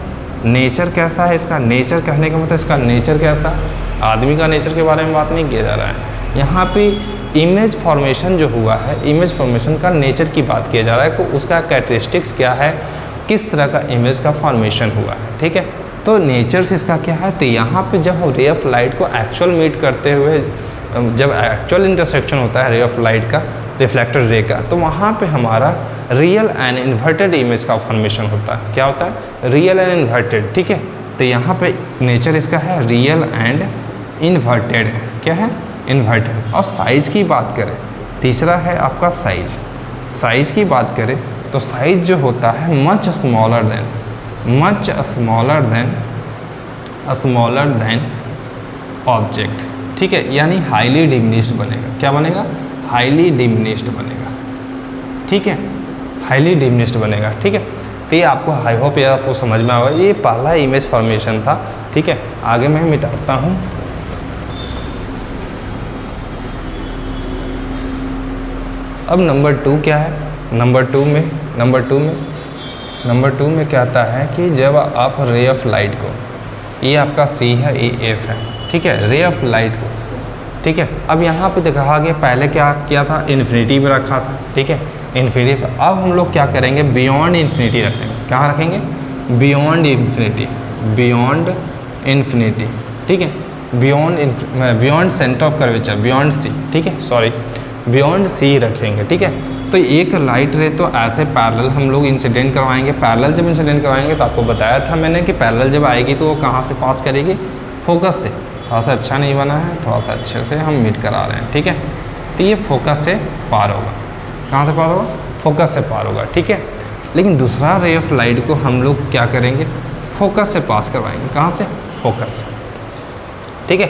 नेचर कैसा है इसका? नेचर कहने का मतलब इसका नेचर कैसा? आदमी का नेचर के बारे में बात नहीं किया जा रहा है यहाँ पे। इमेज फॉर्मेशन जो हुआ है, इमेज फॉर्मेशन का नेचर की बात किया जा रहा है, तो उसका कैरेक्टरिस्टिक्स क्या है, किस तरह का इमेज का फॉर्मेशन हुआ है, ठीक है। तो नेचर्स इसका क्या है? तो यहाँ पे जब हम रे ऑफ लाइट को एक्चुअल मीट करते हुए, जब एक्चुअल इंटरसेक्शन होता है रे ऑफ लाइट का रिफ्लेक्टेड रे का, तो वहाँ पे हमारा रियल एंड इन्वर्टेड इमेज का फॉर्मेशन होता है। क्या होता है? रियल एंड इन्वर्टेड, ठीक है। तो यहाँ पे नेचर इसका है रियल एंड इन्वर्टेड है। क्या है? इन्वर्टेड। और साइज़ की बात करें, तीसरा है आपका साइज। साइज़ की बात करें तो साइज जो होता है मच स्मॉलर देन ऑब्जेक्ट, ठीक है। यानी हाईली डिमिनिश्ड बनेगा। क्या बनेगा? हाईली डिमिनिश्ड बनेगा, ठीक है, हाईली डिमिनिश्ड बनेगा, ठीक है। तो ये आपको आई होप ये आपको समझ में आएगा। ये पहला इमेज फॉर्मेशन था, ठीक है। आगे मैं मिटाता हूँ। अब नंबर 2 क्या है? नंबर टू में क्या आता है कि जब आप रे ऑफ लाइट को, ये आपका C है, ये F है, ठीक है, रे ऑफ लाइट को, ठीक है। अब यहाँ पे कहा गया, पहले क्या किया था? इन्फिनिटी पे रखा था, ठीक है, इन्फिनिटी पर। अब हम लोग क्या करेंगे? बियॉन्ड इन्फिनिटी रखेंगे। कहाँ रखेंगे? बियॉन्ड इन्फिनिटी, ठीक है। Beyond centre of curvature, beyond C, ठीक है, सॉरी, बियॉन्ड C रखेंगे, ठीक है। तो एक लाइट रे तो ऐसे पैरेलल हम लोग इंसिडेंट करवाएंगे। पैरेलल जब इंसिडेंट करवाएंगे तो आपको बताया था मैंने कि पैरेलल जब आएगी तो वो कहाँ से पास करेगी? फोकस से। थोड़ा सा अच्छा नहीं बना है, थोड़ा सा अच्छे से हम मीट करा रहे हैं, ठीक है। तो ये फोकस से पार होगा। कहाँ से पार होगा? फोकस से पार होगा, ठीक है। लेकिन दूसरा रे ऑफ लाइट को हम लोग क्या करेंगे? फोकस से पास करवाएंगे। कहाँ से? फोकस से, ठीक है।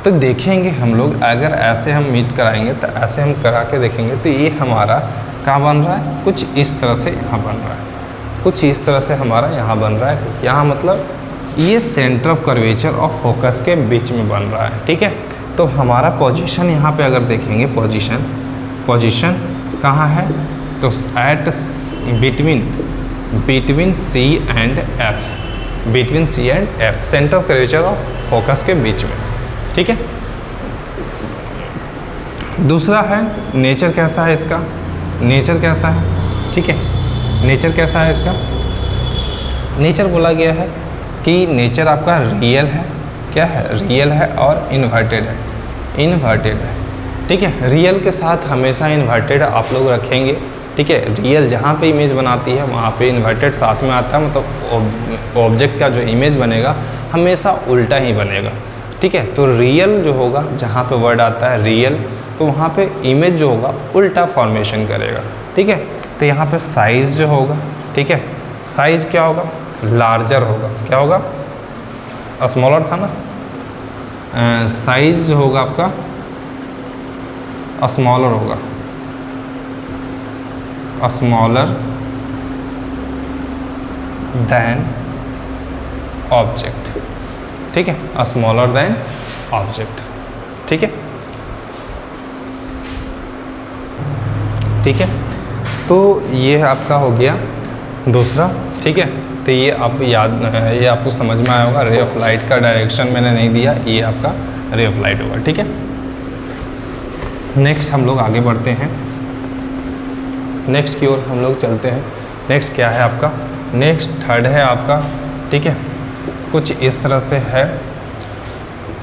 तो देखेंगे हम लोग, अगर ऐसे हम मीट कराएंगे तो ऐसे हम करा के देखेंगे तो ये हमारा कहाँ बन रहा है? कुछ इस तरह से यहाँ बन रहा है, कुछ इस तरह से हमारा यहाँ बन रहा है। यहाँ मतलब ये सेंटर ऑफ कर्वेचर और फोकस के बीच में बन रहा है, ठीक है। तो हमारा पोजीशन यहाँ पे अगर देखेंगे, पोजीशन कहाँ है, तो at between C and F, centre of curvature और फोकस के बीच में, ठीक है। दूसरा है नेचर कैसा है इसका, नेचर कैसा है, ठीक है। नेचर कैसा है इसका, नेचर बोला गया है कि नेचर आपका रियल है, क्या है, रियल है और इन्वर्टेड है, ठीक है। रियल के साथ हमेशा इन्वर्टेड आप लोग रखेंगे, ठीक है। रियल जहाँ पे इमेज बनाती है वहाँ पे इन्वर्टेड साथ में आता है, मतलब ऑब्जेक्ट का जो इमेज बनेगा हमेशा उल्टा ही बनेगा, ठीक है। तो रियल जो होगा, जहाँ पे वर्ड आता है रियल, तो वहाँ पे इमेज जो होगा उल्टा फॉर्मेशन करेगा, ठीक है। तो यहाँ पे साइज़ जो होगा, ठीक है, साइज़ क्या होगा, लार्जर होगा, क्या होगा, स्मॉलर था ना, साइज़ जो होगा आपका स्मॉलर होगा, स्मॉलर देन ऑब्जेक्ट, ठीक है, स्मॉलर देन ऑब्जेक्ट, ठीक है, ठीक है। तो ये आपका हो गया दूसरा, ठीक है। तो ये आप याद, ये आपको समझ में आया होगा, रे ऑफ लाइट का डायरेक्शन मैंने नहीं दिया, ये आपका रे ऑफ लाइट होगा, ठीक है। नेक्स्ट हम लोग आगे बढ़ते हैं, नेक्स्ट की ओर हम लोग चलते हैं। नेक्स्ट क्या है आपका, नेक्स्ट थर्ड है आपका, ठीक है। कुछ इस तरह से है,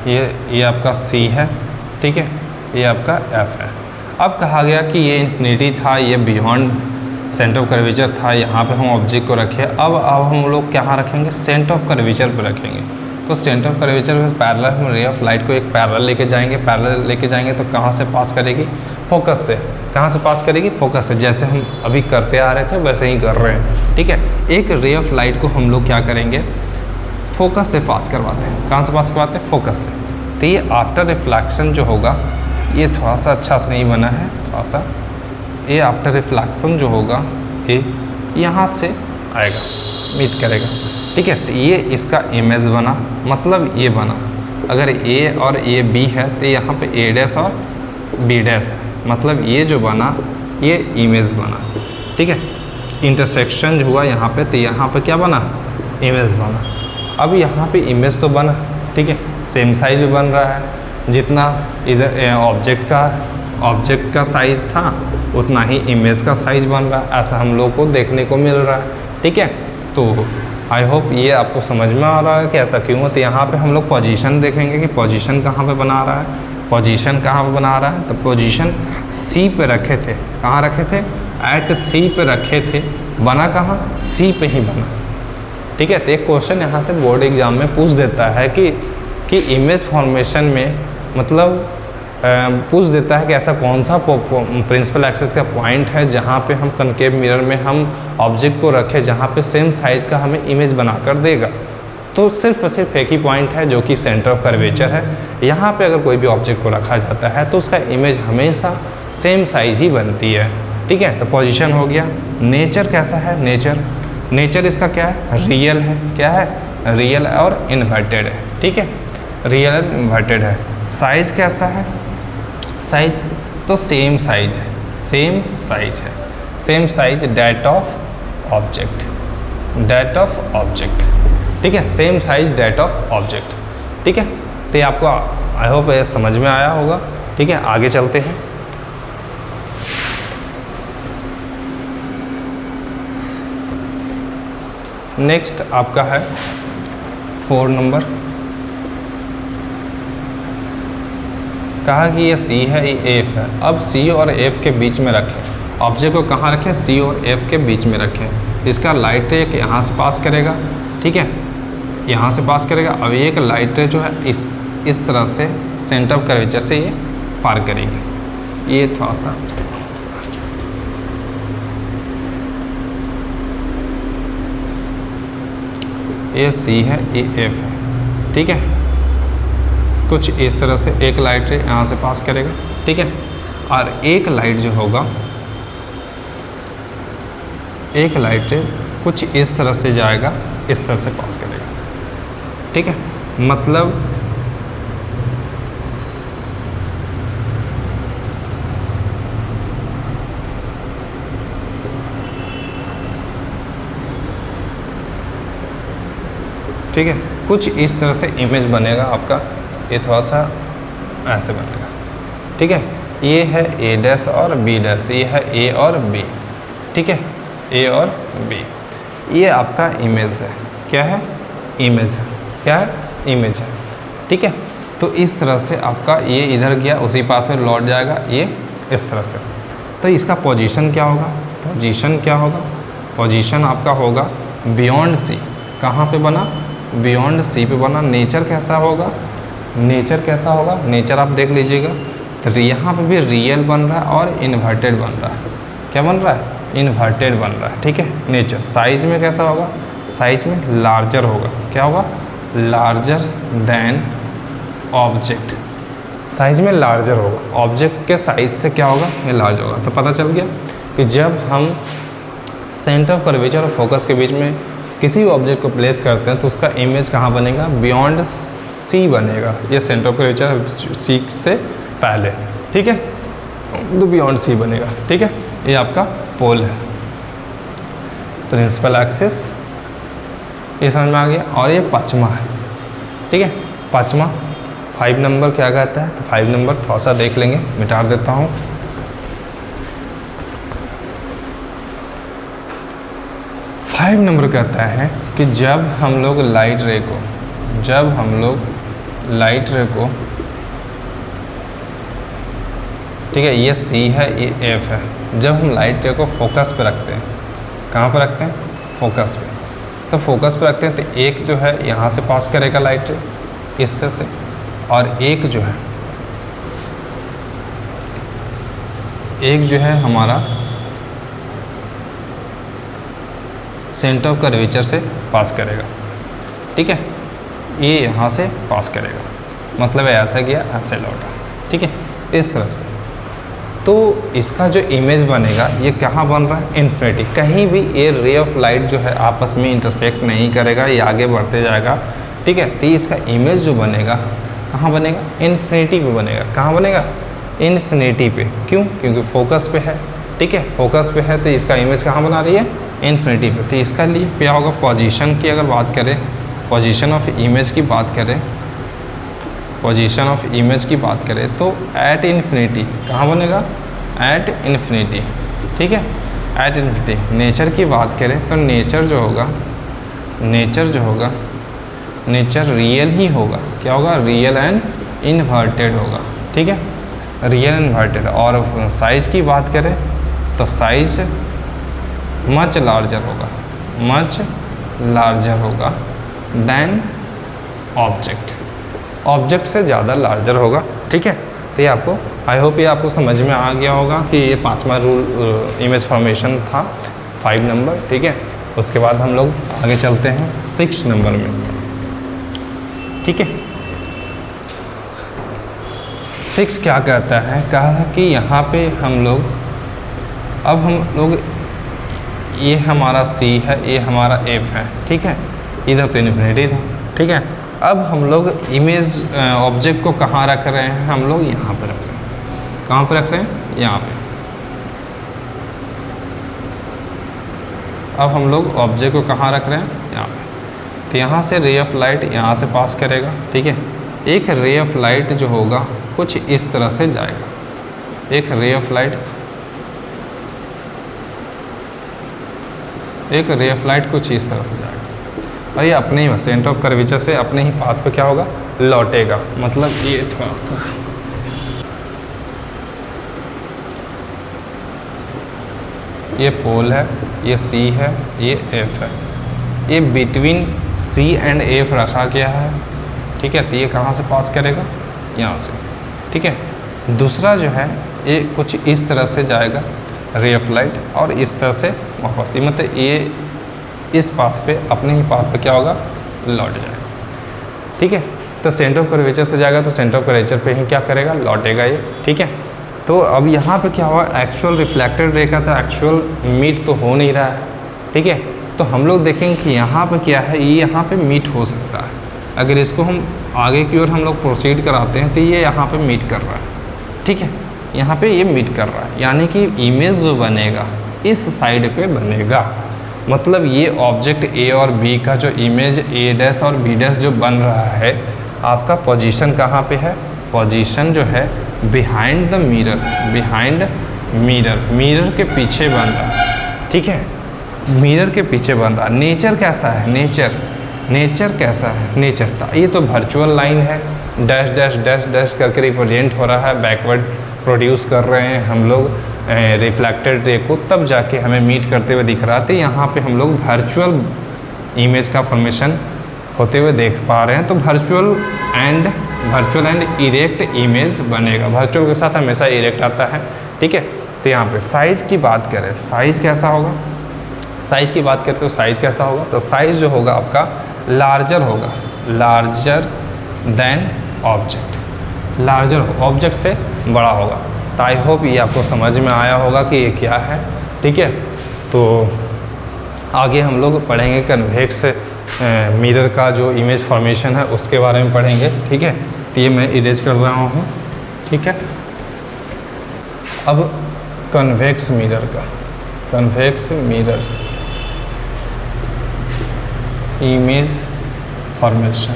ये आपका C है, ठीक है, ये आपका F है। अब कहा गया कि ये इन्फिनिटी था, ये बियॉन्ड सेंटर ऑफ कर्वेचर था, यहाँ पे हम ऑब्जेक्ट को रखे। अब हम लोग कहाँ रखेंगे, सेंटर ऑफ कर्वेचर पे रखेंगे। तो सेंटर ऑफ कर्वेचर में पैरेलल हम रे ऑफ लाइट को एक पैरेलल लेके जाएंगे, तो कहाँ से पास करेगी, फोकस से। कहाँ से पास करेगी, फोकस से, जैसे हम अभी करते आ रहे थे वैसे ही कर रहे हैं, ठीक है। एक रे ऑफ लाइट को हम लोग क्या करेंगे, फोकस से पास करवाते हैं। कहाँ से पास करवाते हैं, फोकस से। तो ये आफ्टर रिफ्लेक्शन जो होगा, ये थोड़ा सा अच्छा से नहीं बना है, थोड़ा सा ये आफ्टर रिफ्लेक्शन जो होगा ये यहाँ से आएगा, मीट करेगा, ठीक है। तो ये इसका इमेज बना, मतलब ये बना। अगर A और ये B है तो यहाँ पे A' और B' है, मतलब ये जो बना ये इमेज बना, ठीक है। इंटरसेक्शन जो हुआ यहाँ पे, तो यहाँ पे क्या बना, इमेज बना। अब यहाँ पे इमेज तो बना, ठीक है, सेम साइज भी बन रहा है, जितना इधर ऑब्जेक्ट का साइज़ था उतना ही इमेज का साइज़ बन रहा है, ऐसा हम लोग को देखने को मिल रहा है, ठीक है। तो आई होप ये आपको समझ में आ रहा है कि ऐसा क्यों है। तो यहाँ पे हम लोग पोजीशन देखेंगे कि पोजीशन कहाँ पे बना रहा है, पोजीशन कहाँ पे बना रहा है। तो पोजीशन C पे रखे थे, कहाँ रखे थे, एट C पे रखे थे, बना कहाँ, C पे ही बना, ठीक है। तो एक क्वेश्चन यहाँ से बोर्ड एग्जाम में पूछ देता है कि इमेज फॉर्मेशन में, मतलब पूछ देता है कि ऐसा कौन सा प्रिंसिपल एक्सिस का पॉइंट है जहाँ पे हम कनकेव मिरर में हम ऑब्जेक्ट को रखें, जहाँ पे सेम साइज़ का हमें इमेज बना कर देगा। तो सिर्फ और सिर्फ एक ही पॉइंट है जो कि सेंटर ऑफ कर्वेचर है। यहाँ पे अगर कोई भी ऑब्जेक्ट को रखा जाता है तो उसका इमेज हमेशा सेम साइज ही बनती है, ठीक है। तो पोजीशन हो गया। नेचर कैसा है, नेचर इसका क्या है, रियल है, क्या है, रियल और इन्वर्टेड है, ठीक है, रियल और इन्वर्टेड है। साइज कैसा है, साइज तो सेम साइज है, same size that of object, ठीक है, same size that of object, ठीक है। तो ये आपको आई होप ये समझ में आया होगा, ठीक है। आगे चलते हैं। नेक्स्ट आपका है 4 नंबर, कहा कि ये C है, ये F है। अब C और F के बीच में रखें, ऑब्जेक्ट को कहाँ रखें, C और F के बीच में रखें। इसका लाइट रे यहाँ से पास करेगा, ठीक है, यहाँ से पास करेगा। अब एक लाइट रे जो है इस तरह से सेंटर ऑफ कर्वेचर से ये पार करेगी। ये थोड़ा सा ये C है, ये F है, ठीक है। कुछ इस तरह से एक लाइट रे यहाँ से पास करेगा, ठीक है। और एक लाइट जो होगा, एक लाइट रे कुछ इस तरह से जाएगा, इस तरह से पास करेगा, ठीक है, मतलब ठीक है, कुछ इस तरह से इमेज बनेगा आपका। ये थोड़ा सा ऐसे बनेगा, ठीक है। ये है ए डैश और बी डैश, ये है ए और बी, ठीक है, ए और बी। ये आपका इमेज है, क्या है, इमेज है, क्या है, इमेज है, ठीक है। तो इस तरह से आपका ये इधर गया, उसी पाथ में लौट जाएगा, ये इस तरह से। तो इसका पोजीशन क्या होगा, पोजीशन क्या होगा, पोजीशन आपका होगा बियॉन्ड सी। कहाँ पे बना, बियॉन्ड सी पे बना। नेचर कैसा होगा, नेचर कैसा होगा, नेचर आप देख लीजिएगा। तो यहाँ पे भी रियल बन रहा है और इन्वर्टेड बन रहा है। क्या बन रहा है, इन्वर्टेड बन रहा है, ठीक है। नेचर साइज में कैसा होगा, साइज में लार्जर होगा। क्या होगा, लार्जर देन ऑब्जेक्ट, साइज में लार्जर होगा। ऑब्जेक्ट के साइज से क्या होगा, ये लार्ज होगा। तो पता चल गया कि जब हम सेंटर ऑफ कर्वेचर और फोकस के बीच में किसी भी ऑब्जेक्ट को प्लेस करते हैं तो उसका इमेज कहाँ बनेगा, बियॉन्ड सी बनेगा। ये सेंटर ऑफ कर्वेचर सी से पहले, ठीक है, तो बियॉन्ड सी बनेगा, ठीक है। ये आपका पोल है, प्रिंसिपल एक्सिस, ये समझ में आ गया। और ये पाँचवा है, ठीक है, पाँचवा 5 नंबर क्या कहता है। तो 5 नंबर थोड़ा सा देख लेंगे, मिटा देता हूँ। फाइव नंबर कहता है कि जब हम लोग लाइट रे को, जब हम लोग लाइट रे को, ठीक है, ये सी है, ये एफ है, जब हम लाइट रे को फोकस पे रखते हैं, कहाँ पे रखते हैं, फोकस पे। तो फोकस पे रखते हैं तो एक जो है यहाँ से पास करेगा लाइट रे इस तरह से, और एक जो है, एक जो है हमारा सेंटर ऑफ कर्वेचर से पास करेगा, ठीक है, ये यहाँ से पास करेगा, मतलब ऐसा गया ऐसे लौटा, ठीक है, इस तरह से। तो इसका जो इमेज बनेगा ये कहाँ बन रहा है, इन्फिनिटी। कहीं भी ये रे ऑफ लाइट जो है आपस में इंटरसेक्ट नहीं करेगा, ये आगे बढ़ते जाएगा, ठीक है। तो इसका इमेज जो बनेगा कहाँ बनेगा, इन्फिनिटी पे बनेगा। कहाँ बनेगा, इन्फिनिटी पे। क्यों, क्योंकि फोकस पे है, ठीक है, फोकस पे है, तो इसका इमेज कहाँ बना रही है, इन्फिनिटी पे। तो इसका लिए क्या होगा, पोजीशन की अगर बात करें, पोजीशन ऑफ इमेज की बात करें, पोजीशन ऑफ इमेज की बात करें तो एट इन्फिनिटी कहाँ बनेगा, एट इन्फिनिटी, ठीक है, एट इन्फिनिटी। नेचर की बात करें तो नेचर जो होगा, नेचर जो होगा, नेचर रियल ही होगा। क्या होगा, रियल एंड इन्वर्टेड होगा, ठीक है, रियल इन्वर्टेड। और साइज़ की बात करें तो साइज मच लार्जर होगा, मच लार्जर होगा देन ऑब्जेक्ट, ऑब्जेक्ट से ज़्यादा लार्जर होगा, ठीक है। तो ये आपको, आई होप ये आपको समझ में आ गया होगा कि ये 5वां रूल इमेज फॉर्मेशन था, 5 नंबर, ठीक है। उसके बाद हम लोग आगे चलते हैं 6 नंबर में, ठीक है। 6 क्या कहता है, कहा कि यहाँ पे हम लोग, अब हम लोग, ये हमारा C है, ये हमारा F है, ठीक है, इधर तो इन्फिनिटी था, ठीक है। अब हम लोग इमेज ऑब्जेक्ट को कहाँ रख रहे हैं, हम लोग यहाँ पर रख रहे हैं। कहाँ पर रख रहे हैं, यहाँ पे। अब हम लोग ऑब्जेक्ट को कहाँ रख रहे हैं, यहाँ पे। तो यहाँ से रे ऑफ लाइट यहाँ से पास करेगा, ठीक है। एक रे ऑफ लाइट जो होगा कुछ इस तरह से जाएगा, एक रे ऑफ लाइट, एक रे ऑफ लाइट कुछ इस तरह से जाएगा, और ये अपने ही सेंटर ऑफ कर्वेचर से अपने ही पाथ पे क्या होगा, लौटेगा। मतलब ये थोड़ा सा, ये पोल है, ये C है, ये F है, ये बिटवीन C एंड F रखा गया है, ठीक है। तो ये कहाँ से पास करेगा, यहाँ से, ठीक है। दूसरा जो है ये कुछ इस तरह से जाएगा रे ऑफ लाइट, और इस तरह से वापस, मतलब ये इस पाथ पे, अपने ही पाथ पे क्या होगा, लौट जाएगा, ठीक है। तो सेंटर ऑफ कर्वेचर से जाएगा तो सेंटर ऑफ कर्वेचर पे ही क्या करेगा, लौटेगा ये, ठीक है। तो अब यहाँ पे क्या हुआ, एक्चुअल रिफ्लेक्टेड रे का तो एक्चुअल मीट तो हो नहीं रहा है, ठीक है। तो हम लोग देखेंगे कि यहाँ पे क्या है, ये यहाँ पे मीट हो सकता है, अगर इसको हम आगे की ओर हम लोग प्रोसीड कराते हैं तो ये यहाँ पे मीट कर रहा है, ठीक है, यहाँ पे ये मीट कर रहा है, यानी कि इमेज जो बनेगा इस साइड पे बनेगा। मतलब ये ऑब्जेक्ट ए और बी का जो इमेज ए डैश और बी डैश जो बन रहा है, आपका पोजीशन कहाँ पे है, पोजीशन जो है behind the mirror, behind mirror, mirror के पीछे बन रहा है, ठीक है, मिरर के पीछे बन रहा है। नेचर कैसा है, नेचर, नेचर कैसा है, नेचर था ये तो वर्चुअल लाइन है, डैश डैश डैश डैश करके रिप्रेजेंट हो रहा है, बैकवर्ड प्रोड्यूस कर रहे हैं हम लोग रिफ्लेक्टेड रे को, तब जाके हमें मीट करते हुए दिख रहा था। यहाँ पे हम लोग वर्चुअल इमेज का फॉर्मेशन होते हुए देख पा रहे हैं। तो वर्चुअल एंड इरेक्ट इमेज बनेगा, वर्चुअल के साथ हमेशा इरेक्ट आता है, ठीक है। तो यहाँ पे साइज़ की बात करें, साइज़ कैसा होगा, साइज़ की बात करते हो साइज़ कैसा होगा, तो साइज़ जो होगा आपका लार्जर होगा, larger than object, larger object से बड़ा होगा। तो आई होप ये आपको समझ में आया होगा कि ये क्या है, ठीक है। तो आगे हम लोग पढ़ेंगे कन्वेक्स मिरर का जो इमेज फॉर्मेशन है उसके बारे में पढ़ेंगे, ठीक है। तो ये मैं इरेज कर रहा हूँ, ठीक है। अब कन्वेक्स मिरर का, convex mirror image formation,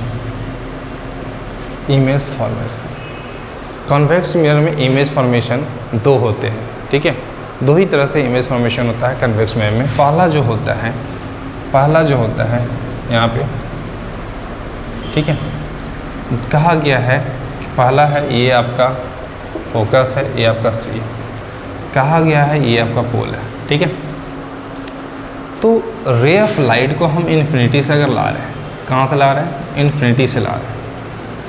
image formation, convex mirror में इमेज फॉर्मेशन दो होते हैं, ठीक है। दो ही तरह से इमेज फॉर्मेशन होता है कन्वेक्स मिरर में। पहला जो होता है यहाँ पे, ठीक है, कहा गया है कि पहला है ये आपका फोकस है, ये आपका सी, कहा गया है ये आपका पोल है, ठीक है। तो रे ऑफ लाइट को हम इन्फिनिटी से अगर ला रहे हैं, कहाँ से ला रहे हैं, इन्फिनिटी से ला रहे हैं,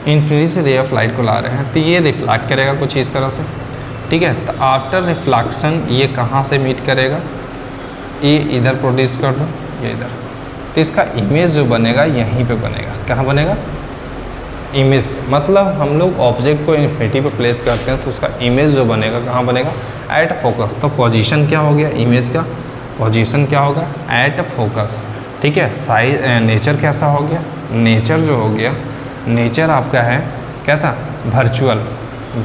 इन्फिनिटी से रे ऑफ लाइट को ला रहे हैं, तो ये रिफ्लेक्ट करेगा कुछ इस तरह से, ठीक है। तो आफ्टर रिफ्लेक्शन ये कहाँ से मीट करेगा, ये इधर प्रोड्यूस कर दो, ये इधर, तो इसका इमेज जो बनेगा यहीं पे बनेगा, कहाँ बनेगा, इमेज पे। मतलब हम लोग ऑब्जेक्ट को इन्फिनिटी पे प्लेस करते हैं तो उसका इमेज जो बनेगा कहाँ बनेगा, एट फोकस। तो पोजीशन क्या हो गया इमेज का, पोजीशन क्या होगा, एट फोकस, ठीक है। साइज नेचर कैसा हो गया, नेचर जो हो गया, नेचर आपका है कैसा, virtual,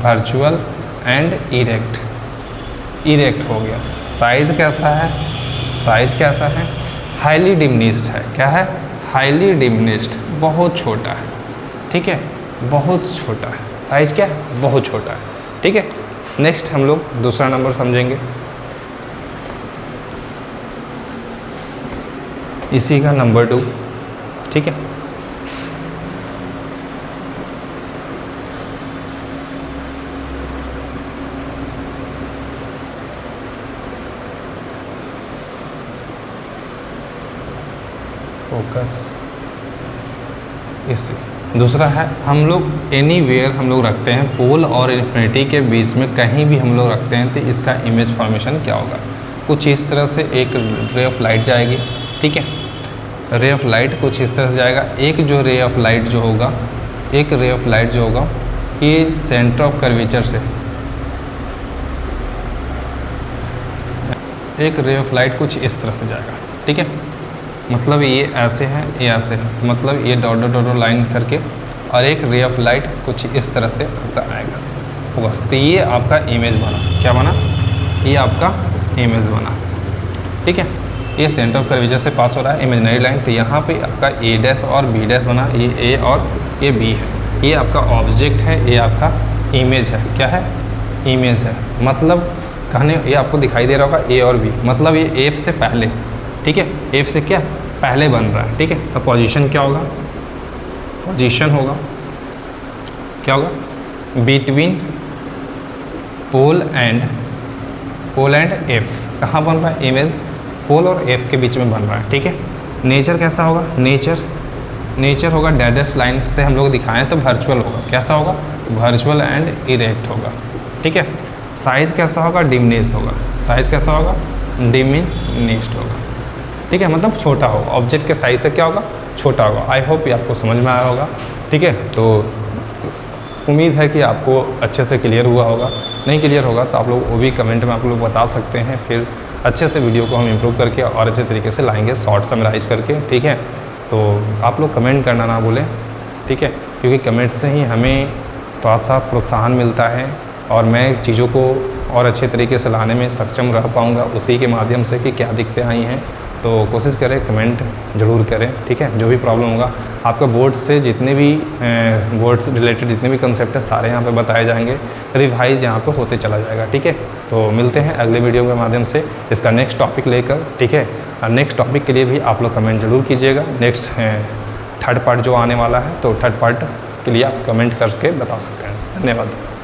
virtual and erect, erect हो गया। साइज कैसा है, साइज कैसा है, हाईली डिमिनिश्ड है, क्या है, हाईली डिमिनिश्ड, बहुत छोटा है, ठीक है, बहुत छोटा है, साइज क्या है, बहुत छोटा है, ठीक है। नेक्स्ट हम लोग दूसरा नंबर समझेंगे, इसी का नंबर 2, ठीक है। फोकस इसी, दूसरा है हम लोग एनीवेयर हम लोग रखते हैं, पोल और इन्फिनिटी के बीच में कहीं भी हम लोग रखते हैं तो इसका इमेज फॉर्मेशन क्या होगा, कुछ इस तरह से एक रे ऑफ लाइट जाएगी, ठीक है, रे ऑफ लाइट कुछ इस तरह से जाएगा। एक जो रे ऑफ लाइट जो होगा, एक रे ऑफ लाइट जो होगा ये सेंटर ऑफ कर्वेचर से, एक रे ऑफ लाइट कुछ इस तरह से जाएगा, ठीक है। मतलब ये ऐसे है, ये ऐसे है, तो मतलब ये डॉट डॉट डॉट लाइन करके, और एक रे ऑफ लाइट कुछ इस तरह से आपका आएगा बस। तो ये आपका इमेज बना, क्या बना, ये आपका इमेज बना, ठीक है। ये सेंटर ऑफ कर्वेचर से पास हो रहा है इमेजिनरी लाइन, तो यहाँ पे आपका ए डैश और बी डैश बना, ये ए और ये बी है, ये आपका ऑब्जेक्ट है, ये आपका इमेज है, क्या है, इमेज है। मतलब कहने ये आपको दिखाई दे रहा होगा ए और बी, मतलब ये एफ से पहले, ठीक है, एफ से क्या पहले बन रहा है, ठीक है। तो पोजीशन क्या होगा, पोजीशन होगा क्या होगा, बिटवीन पोल एंड एफ, कहाँ बन रहा है, इमेज पोल और एफ के बीच में बन रहा है, ठीक है। नेचर कैसा होगा, नेचर होगा डैश लाइन से हम लोग दिखाएं तो वर्चुअल होगा, कैसा होगा, वर्चुअल एंड इरेक्ट होगा, ठीक है। साइज कैसा होगा, डिमिनिश्ड होगा, साइज कैसा होगा, डिमिनिश्ड होगा, ठीक है, मतलब छोटा होगा, ऑब्जेक्ट के साइज से क्या होगा, छोटा होगा। आई होप ये आपको समझ में आया होगा, ठीक है। तो उम्मीद है कि आपको अच्छे से क्लियर हुआ होगा, नहीं क्लियर होगा तो आप लोग वो भी कमेंट में आप लोग बता सकते हैं, फिर अच्छे से वीडियो को हम इम्प्रूव करके और अच्छे तरीके से लाएंगे, शॉर्ट समराइज़ करके, ठीक है। तो आप लोग कमेंट करना ना भूलें, ठीक है, क्योंकि कमेंट से ही हमें थोड़ा सा प्रोत्साहन मिलता है और मैं चीज़ों को और अच्छे तरीके से लाने में सक्षम रह पाऊँगा उसी के माध्यम से कि क्या दिक्कतें आई हैं। तो कोशिश करें, कमेंट ज़रूर करें, ठीक है। जो भी प्रॉब्लम होगा, आपका बोर्ड से जितने भी बोर्ड से रिलेटेड जितने भी कंसेप्ट है सारे यहाँ पे बताए जाएंगे, रिवाइज यहाँ पे होते चला जाएगा, ठीक है। तो मिलते हैं अगले वीडियो के माध्यम से इसका नेक्स्ट टॉपिक लेकर, ठीक है। और नेक्स्ट टॉपिक के लिए भी आप लोग कमेंट ज़रूर कीजिएगा। नेक्स्ट थर्ड पार्ट जो आने वाला है, तो थर्ड पार्ट के लिए आप कमेंट करके बता सकते हैं। धन्यवाद।